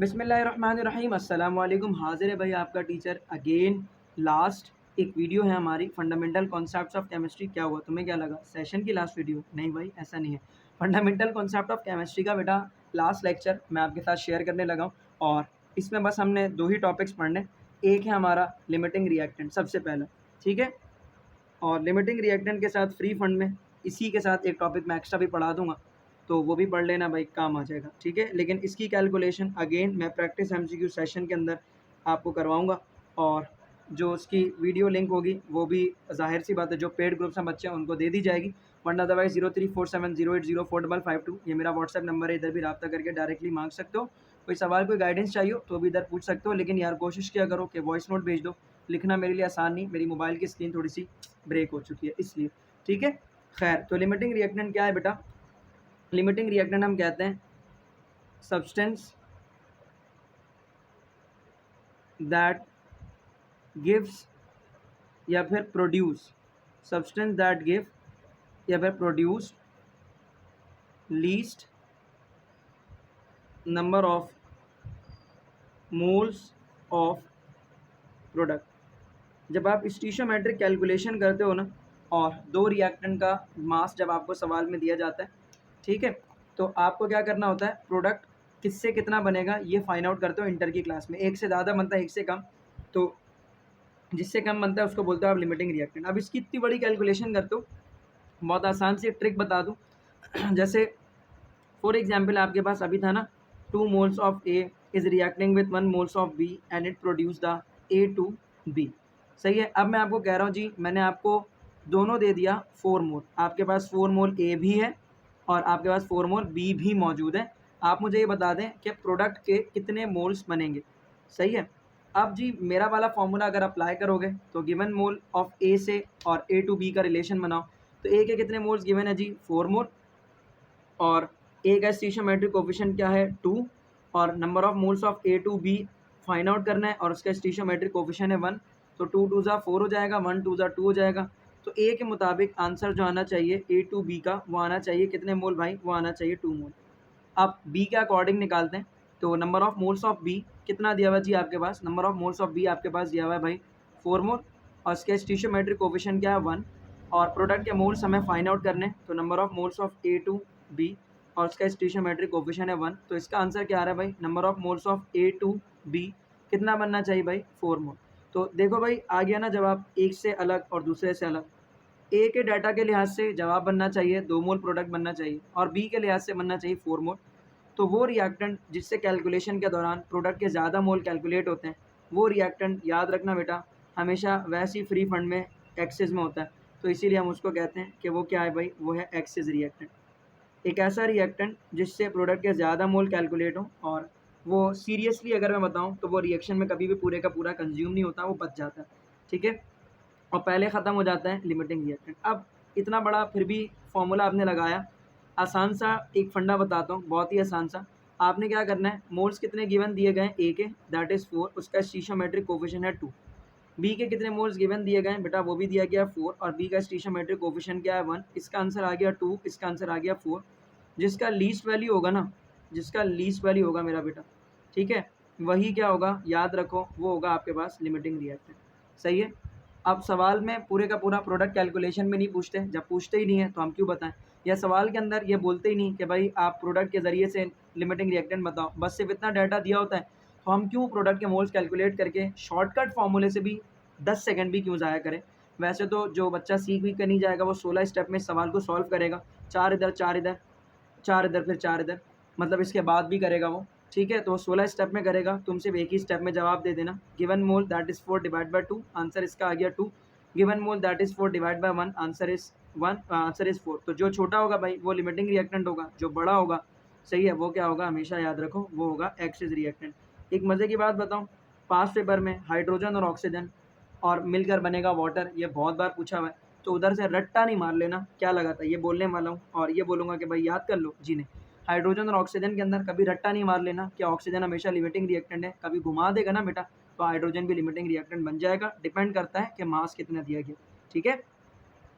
बिस्मिल्लाहिर्रहमानिर्रहीम अस्सलाम वालेकुम। हाजिर है भाई आपका टीचर अगेन। लास्ट एक वीडियो है हमारी फंडामेंटल कॉन्सेप्ट्स ऑफ केमिस्ट्री। क्या हुआ, तुम्हें क्या लगा सेशन की लास्ट वीडियो? नहीं भाई, ऐसा नहीं है। फंडामेंटल कॉन्सेप्ट ऑफ केमिस्ट्री का बेटा लास्ट लेक्चर मैं आपके साथ शेयर करने लगा हूँ, और इसमें बस हमने दो ही टॉपिक्स पढ़ने। एक है हमारा लिमिटिंग रिएक्टेंट सबसे पहला, ठीक है। और लिमिटिंग रिएक्टेंट के साथ फ्री फंड में इसी के साथ एक टॉपिक मैं एक्स्ट्रा भी पढ़ा दूंगा, तो वो भी पढ़ लेना भाई, काम आ जाएगा, ठीक है। लेकिन इसकी कैलकुलेशन अगेन मैं प्रैक्टिस एमसीक्यू सेशन के अंदर आपको करवाऊंगा, और जो उसकी वीडियो लिंक होगी वो भी जाहिर सी बात है जो पेड ग्रुप्स में बच्चे हैं उनको दे दी जाएगी, वरना अदरवाइज 0347080455 ये मेरा व्हाट्सएप नंबर है, इधर भी रब्ता करके डायरेक्टली मांग सकते हो। कोई सवाल कोई गाइडेंस चाहिए हो तो भी इधर पूछ सकते हो, लेकिन यार कोशिश किया करो कि वॉइस नोट भेज दो। लिखना मेरे लिए आसान नहीं, मेरी मोबाइल की स्क्रीन थोड़ी सी ब्रेक हो चुकी है इसलिए, ठीक है। खैर, तो लिमिटिंग रिएक्टेंट क्या है बेटा? लिमिटिंग रिएक्टेंट हम कहते हैं सब्सटेंस दैट गिव्स या फिर प्रोड्यूस, सब्सटेंस दैट गिव या फिर produce least number of moles of product. जब आप स्टीशियोमेट्रिक कैलकुलेशन करते हो ना, और दो रिएक्टेंट का मास जब आपको सवाल में दिया जाता है, ठीक है, तो आपको क्या करना होता है, प्रोडक्ट किससे कितना बनेगा ये फाइंड आउट करते हो इंटर की क्लास में। एक से ज़्यादा बनता है, एक से कम, तो जिससे कम बनता है उसको बोलते हो आप लिमिटिंग रिएक्टेंट। अब इसकी इतनी बड़ी कैलकुलेशन करते हो, बहुत आसान सी ट्रिक बता दूँ। जैसे फॉर एग्जाम्पल आपके पास अभी था ना, 2 moles of A is reacting with 1 moles of B and it produce the A2B। सही है। अब मैं आपको कह रहा हूँ जी, मैंने आपको दोनों दे दिया 4 मोल, आपके पास 4 मोल ए भी है और आपके पास 4 मोल बी भी मौजूद है। आप मुझे ये बता दें कि प्रोडक्ट के कितने मोल्स बनेंगे। सही है। अब जी मेरा वाला फॉर्मूला अगर अप्लाई करोगे तो गिवन मोल ऑफ ए से और A to B का रिलेशन बनाओ, तो ए के कितने मोल्स गिवन है जी? 4 मोल, और ए का स्टीशियोमेट्रिक कोफिशिएंट क्या है? 2, और number of moles of A to B find out करना है, और उसका स्टीशियोमेट्रिक कोफिशिएंट है 1, तो 2 2 ज़ा 4 हो जाएगा, 1 2 ज़ा 2 हो जाएगा। तो ए के मुताबिक आंसर जो आना चाहिए A to B का, वो आना चाहिए कितने मोल भाई? वो आना चाहिए 2 मोल। अब बी के अकॉर्डिंग निकालते हैं, तो number of moles of B कितना दिया हुआ जी आपके पास? Number of moles of B आपके पास दिया हुआ है भाई 4 मोल, और उसके स्टीशियोमेट्रिक कोफिशिएंट क्या है? 1, और प्रोडक्ट के मोल्स हमें फाइंड आउट करने, तो number of moles of A to B और उसका स्टीशियोमेट्रिक कोफिशिएंट है 1, तो इसका आंसर क्या आ रहा है भाई? Number of moles of A to B कितना बनना चाहिए भाई? 4 मोल। तो देखो भाई, आ गया ना जवाब, एक से अलग और दूसरे से अलग। ए के डाटा के लिहाज से जवाब बनना चाहिए 2 मोल प्रोडक्ट बनना चाहिए, और बी के लिहाज से बनना चाहिए 4 मोल। तो वो रिएक्टेंट जिससे कैलकुलेशन के दौरान प्रोडक्ट के ज़्यादा मोल कैलकुलेट होते हैं, वो रिएक्टेंट याद रखना बेटा, हमेशा वैसी फ्री फंड में एक्सिस में होता है, तो इसीलिए हम उसको कहते हैं कि वो क्या है भाई? वो है एक्सिस रिएक्टेंट। एक ऐसा रिएक्टेंट जिससे प्रोडक्ट के ज़्यादा मोल कैलकुलेट हो, और वो सीरियसली अगर मैं बताऊँ तो वो रिएक्शन में कभी भी पूरे का पूरा कंज्यूम नहीं होता, वो बच जाता है, ठीक है, और पहले ख़त्म हो जाता है लिमिटिंग रिएक्टेंट। अब इतना बड़ा फिर भी फॉर्मूला आपने लगाया, आसान सा एक फंडा बताता हूँ, बहुत ही आसान सा। आपने क्या करना है, मोल्स कितने गिवन दिए गए हैं? ए के, दैट इज़ 4, उसका स्टीशियोमेट्रिक कोफिशिएंट है 2। बी के कितने मोल्स गिवन दिए गए हैं बेटा? वो भी दिया गया 4, और बी का स्टीशियोमेट्रिक कोफिशिएंट क्या है? 1। इसका आंसर आ गया 2, इसका आंसर आ गया 4। जिसका लीस्ट वैल्यू होगा ना, जिसका लीस्ट वैल्यू होगा मेरा बेटा, ठीक है, वही क्या होगा? याद रखो, वो होगा आपके पास लिमिटिंग रिएक्टेंट। सही है। अब सवाल में पूरे का पूरा प्रोडक्ट कैलकुलेशन में नहीं पूछते, जब पूछते ही नहीं है तो हम क्यों बताएं, या सवाल के अंदर ये बोलते ही नहीं कि भाई आप प्रोडक्ट के ज़रिए से लिमिटिंग रिएक्टेंट बताओ, बस सिर्फ इतना डाटा दिया होता है, तो हम क्यों प्रोडक्ट के मोल्स कैलकुलेट करके शॉर्टकट फार्मूले से भी 10 सेकंड भी क्यों ज़ाया करें। वैसे तो जो बच्चा सीख भी कर नहीं जाएगा वो 16 स्टेप में सवाल को सॉल्व करेगा, 4 इधर 4 इधर 4 इधर फिर 4 इधर, मतलब इसके बाद भी करेगा वो, ठीक है। तो 16 स्टेप में करेगा, तुम सिर्फ एक ही स्टेप में जवाब दे देना। Given mole that is 4 divide by 2, answer इसका आ गया 2। Given mole that is 4 divide by 1, answer is 1, answer is 4। तो जो छोटा होगा भाई वो लिमिटिंग रिएक्टेंट होगा, जो बड़ा होगा, सही है, वो क्या होगा? हमेशा याद रखो, वो होगा एक्सिस रिएक्टेंट। एक मज़े की बात बताऊँ, पास्ट पेपर में हाइड्रोजन और ऑक्सीजन और मिलकर बनेगा वाटर, ये बहुत बार पूछा हुआ है, तो उधर से रट्टा नहीं मार लेना क्या लगा था, ये बोलने वाला हूँ और ये बोलूँगा कि भाई याद कर लो जी। नहीं, हाइड्रोजन और ऑक्सीजन के अंदर कभी रट्टा नहीं मार लेना कि ऑक्सीजन हमेशा लिमिटिंग रिएक्टेंट है, कभी घुमा देगा ना बेटा तो हाइड्रोजन भी लिमिटिंग रिएक्टेंट बन जाएगा, डिपेंड करता है कि मास कितना दिया गया, ठीक है।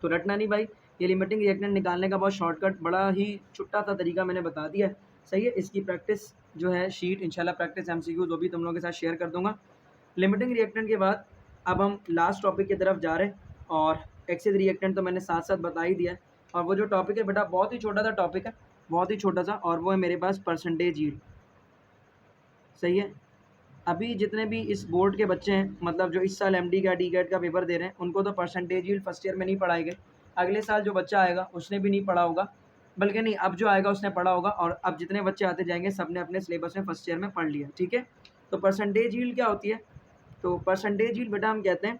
तो रटना नहीं भाई, ये लिमिटिंग रिएक्टेंट निकालने का बहुत शॉर्टकट, बड़ा ही छोटा सा तरीका मैंने बता दिया है, सही है। इसकी प्रैक्टिस जो है शीट इंशाल्लाह प्रैक्टिस एमसीक्यू वो भी तुम लोगों के साथ शेयर कर दूंगा। लिमिटिंग रिएक्टेंट के बाद अब हम लास्ट टॉपिक की तरफ जा रहे हैं, और एक्सिस रिएक्टेंट तो मैंने साथ साथ बता ही दिया है। और वो जो टॉपिक है बेटा बहुत ही छोटा सा टॉपिक है, बहुत ही छोटा सा, और वो है मेरे पास परसेंटेज यील्ड। सही है। अभी जितने भी इस बोर्ड के बच्चे हैं, मतलब जो इस साल एमडी का डीगेट का पेपर दे रहे हैं, उनको तो परसेंटेज यील्ड फर्स्ट ईयर में नहीं पढ़ाई गई। अगले साल जो बच्चा आएगा उसने भी नहीं पढ़ा होगा, बल्कि नहीं, अब जो आएगा उसने पढ़ा होगा, और अब जितने बच्चे आते जाएंगे सब ने अपने सिलेबस में फर्स्ट ईयर में पढ़ लिया। ठीक है। तो परसेंटेज यील्ड क्या होती है? तो परसेंटेज यील्ड बेटा हम कहते हैं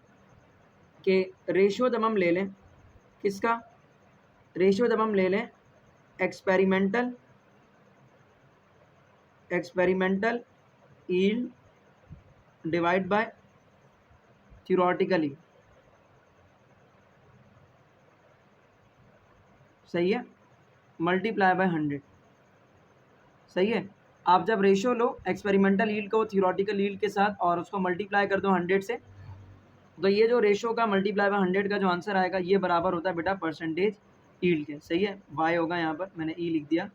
कि रेशियो जब हम ले लें, किसका रेशियो जब हम ले लें, experimental yield divide by theoretically. सही है। Multiply by 100। सही है। आप जब रेशियो लो एक्सपेरिमेंटल यील्ड को थ्योरेटिकल यील्ड के साथ और उसको मल्टीप्लाई कर दो 100 से, तो ये जो रेशियो का मल्टीप्लाई बाय 100 का जो आंसर आएगा ये बराबर होता है बेटा परसेंटेज यील्ड के। सही है। वाई होगा यहाँ पर, मैंने ई लिख दिया।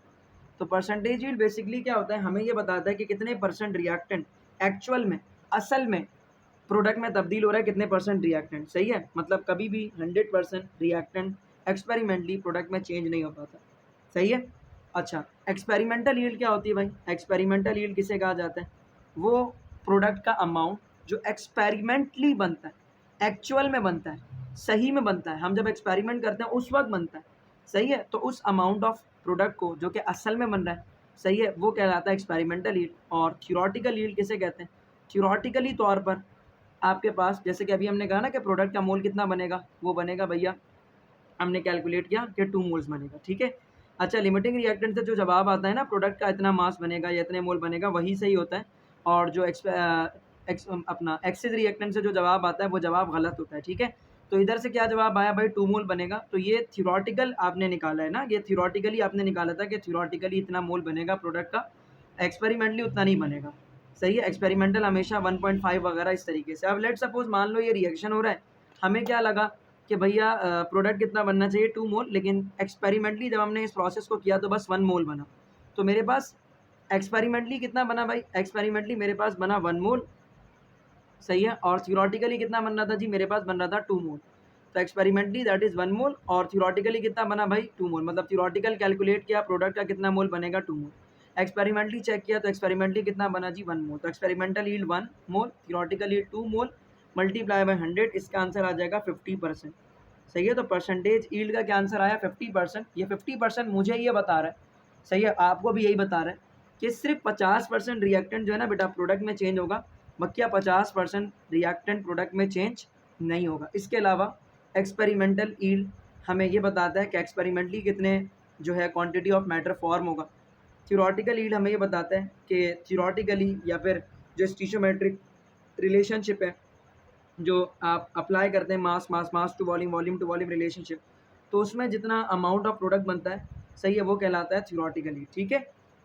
तो परसेंटेज यील्ड बेसिकली क्या होता है, हमें ये बताता है कि कितने परसेंट रिएक्टेंट एक्चुअल में, असल में प्रोडक्ट में तब्दील हो रहा है, कितने परसेंट रिएक्टेंट। सही है। मतलब कभी भी 100% रिएक्टेंट एक्सपेरिमेंटली प्रोडक्ट में चेंज नहीं हो पाता। सही है। अच्छा, एक्सपेरिमेंटल यील्ड क्या होती है भाई? एक्सपेरिमेंटल यील्ड किसे कहा जाता है? वो प्रोडक्ट का अमाउंट जो एक्सपेरिमेंटली बनता है, एक्चुअल में बनता है, सही में बनता है, हम जब एक्सपेरिमेंट करते हैं उस वक्त बनता है। सही है। तो उस अमाउंट ऑफ प्रोडक्ट को जो कि असल में बन रहा है, सही है, वो कहलाता है एक्सपेरिमेंटल यील्ड। और थ्योरेटिकल यील्ड किसे कहते हैं? थ्योरेटिकली तौर पर आपके पास, जैसे कि अभी हमने कहा ना कि प्रोडक्ट का मोल कितना बनेगा, वो बनेगा भैया, हमने कैलकुलेट किया कि 2 मोल्स बनेगा। ठीक है। अच्छा, लिमिटिंग रिएक्टेंट से जो जवाब आता है ना, प्रोडक्ट का इतना मास बनेगा या इतने मोल बनेगा, वही सही होता है। और जो अपना एक्सिस रिएक्टेंट से जो जवाब आता है वो जवाब गलत होता है। ठीक है। तो इधर से क्या जवाब आया भाई? 2 मोल बनेगा। तो ये थ्योरेटिकल आपने निकाला है ना, ये थ्योरेटिकली आपने निकाला था कि थ्योरेटिकली इतना मोल बनेगा प्रोडक्ट का, एक्सपेरिमेंटली उतना नहीं बनेगा। सही है। एक्सपेरिमेंटल हमेशा 1.5 वगैरह इस तरीके से। अब लेट सपोज मान लो ये रिएक्शन हो रहा है, हमें क्या लगा कि भैया प्रोडक्ट कितना बनना चाहिए? 2 मोल, लेकिन एक्सपेरिमेंटली जब हमने इस प्रोसेस को किया तो बस 1 मोल बना। तो मेरे पास एक्सपेरिमेंटली कितना बना भाई? एक्सपेरिमेंटली मेरे पास बना 1 मोल। सही है। और थ्योरेटिकली कितना बन रहा था जी? मेरे पास बन रहा था 2 मोल। तो एक्सपेरिमेंटली दैट इज़ 1 मोल, और थ्योरेटिकली कितना बना भाई? 2 मोल। मतलब थ्योरेटिकल कैलकुलेट किया प्रोडक्ट का कितना मोल बनेगा? 2 मोल। एक्सपेरिमेंटली चेक किया तो एक्सपेरिमेंटली कितना बना जी? 1 मोल। तो experimental yield 1 mole, theoretical yield 2 mole, multiply by 100, इसका आंसर आ जाएगा 50%। सही है। तो परसेंटेज यील्ड का क्या आंसर आया? 50%। ये 50% मुझे ये बता रहा है, सही है, आपको भी यही बता रहा है कि सिर्फ 50% रिएक्टेंट जो है ना बेटा प्रोडक्ट में चेंज होगा, बाकी 50% रिएक्टेंट प्रोडक्ट में चेंज नहीं होगा। इसके अलावा एक्सपेरिमेंटल यील्ड हमें ये बताता है कि एक्सपेरिमेंटली कितने जो है क्वांटिटी ऑफ मैटर फॉर्म होगा। थ्योरेटिकल यील्ड हमें ये बताता है कि थ्योरेटिकली या फिर जो स्टीशियोमेट्रिक रिलेशनशिप है जो आप अप्लाई करते हैं, mass mass mass to volume, volume to volume relationship, तो उसमें जितना अमाउंट ऑफ प्रोडक्ट बनता है, सही है, वो कहलाता है थ्योरेटिकली। ठीक है।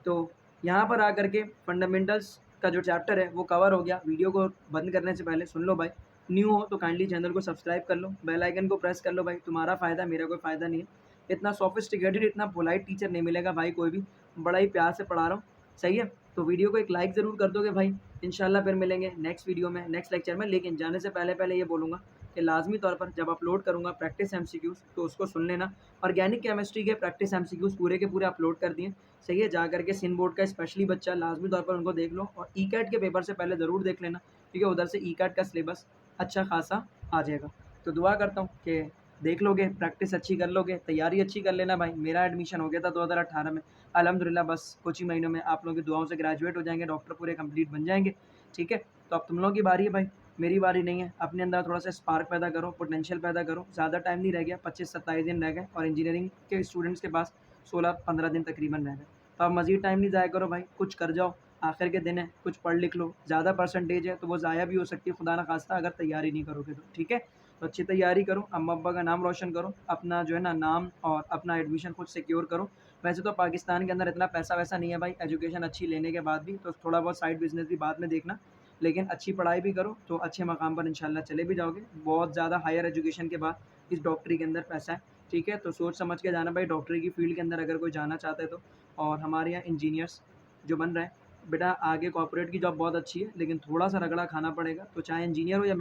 तो यहाँ पर आकर के फंडामेंटल्स का जो चैप्टर है वो कवर हो गया। वीडियो को बंद करने से पहले सुन लो भाई, न्यू हो तो काइंडली चैनल को सब्सक्राइब कर लो, बेल आइकन को प्रेस कर लो भाई, तुम्हारा फ़ायदा, मेरा कोई फ़ायदा नहीं है। इतना सोफिस्टिकेटेड, इतना पोलाइट टीचर नहीं मिलेगा भाई कोई भी, बड़ा ही प्यार से पढ़ा रहा हूँ। सही है। तो वीडियो को एक लाइक ज़रूर कर दोगे भाई। इंशाल्लाह फिर मिलेंगे नेक्स्ट वीडियो में, नेक्स्ट लेक्चर में। लेकिन जाने से पहले पहले ये बोलूँगा कि लाजमी तौर पर जब अपलोड करूँगा प्रैक्टिस एमसीक्यूज़ तो उसको सुन लेना। ऑर्गेनिक केमिस्ट्री के प्रैक्टिस एमसीक्यूज़ पूरे के पूरे अपलोड कर दिए। सही है। जा करके सिन बोर्ड का स्पेशली बच्चा लाजमी तौर पर उनको देख लो, और ई कैट के पेपर से पहले ज़रूर देख लेना, क्योंकि उधर से ई कैट का सिलेबस अच्छा खासा आ जाएगा। तो दुआ करता हूँ कि देख लोगे, प्रैक्टिस अच्छी कर लोगे, तैयारी अच्छी कर लेना भाई। मेरा एडमिशन हो गया था 2018 में, अल्हम्दुलिल्लाह बस कुछ ही महीनों में आप लोगों की दुआओं से ग्रेजुएट हो जाएंगे, डॉक्टर पूरे कंप्लीट बन जाएंगे। ठीक है। तो अब तुम लोगों की बारी है भाई, मेरी बारी नहीं है। अपने अंदर थोड़ा सा स्पार्क पैदा करो, पोटेंशियल पैदा करो। ज़्यादा टाइम नहीं रह गया, 25-27 दिन रह गए, और इंजीनियरिंग के स्टूडेंट्स के पास 16-15 दिन तकरीबन रह गए। तो अब मज़ीद टाइम नहीं ज़ाया करो भाई, कुछ कर जाओ, आखिर के दिन है, कुछ पढ़ लिख लो। ज़्यादा परसेंटेज है तो वो ज़ाया भी हो सकती है, खुदा ना खास्ता, अगर तैयारी नहीं करोगे तो। ठीक है। तो अच्छी तैयारी करो, अम्मा अब्बा का नाम रोशन करो, अपना जो है ना नाम और अपना एडमिशन खुद सिक्योर करो। वैसे तो पाकिस्तान के अंदर इतना पैसा वैसा नहीं है भाई, एजुकेशन अच्छी लेने के बाद भी, तो थोड़ा बहुत साइड बिजनेस भी बाद में देखना, लेकिन अच्छी पढ़ाई भी करो तो अच्छे मकाम पर इंशाल्लाह चले भी जाओगे। बहुत ज़्यादा हायर एजुकेशन के बाद इस डॉक्टरी के अंदर पैसा है, ठीक है, तो सोच समझ के जाना भाई, डॉक्टरी की फ़ील्ड के अंदर अगर कोई जाना चाहता है तो। और हमारे यहाँ इंजीनियर्स जो बन रहे हैं, बेटा आगे कॉर्पोरेट की जॉब बहुत अच्छी है, लेकिन थोड़ा-सा रगड़ा खाना पड़ेगा, तो चाहे इंजीनियर हो या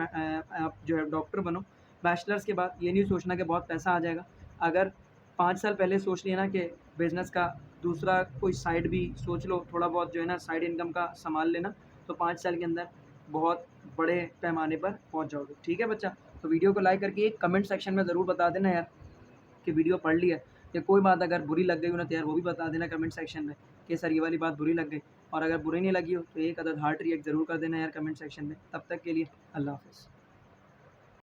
आप जो है डॉक्टर बनो, बैचलर्स के बाद ये नहीं सोचना कि बहुत पैसा आ जाएगा। अगर 5 साल पहले सोच लिया ना कि बिज़नेस का दूसरा कोई साइड भी सोच लो, थोड़ा बहुत जो है ना साइड इनकम का सँभाल लेना, तो 5 साल के अंदर बहुत बड़े पैमाने पर पहुँच जाओगे। ठीक है बच्चा? तो वीडियो को लाइक करके एक कमेंट सेक्शन में ज़रूर बता देना यार कि वीडियो पढ़ ली है, या कोई बात अगर बुरी लग गई हो ना तो यार वो भी बता देना कमेंट सेक्शन में कि सर ये वाली बात बुरी लग गई। और अगर बुरी नहीं लगी हो तो एक अदद हार्ट रिएक्ट ज़रूर कर देना यार कमेंट सेक्शन में। तब तक के लिए अल्लाह हाफ़िज़।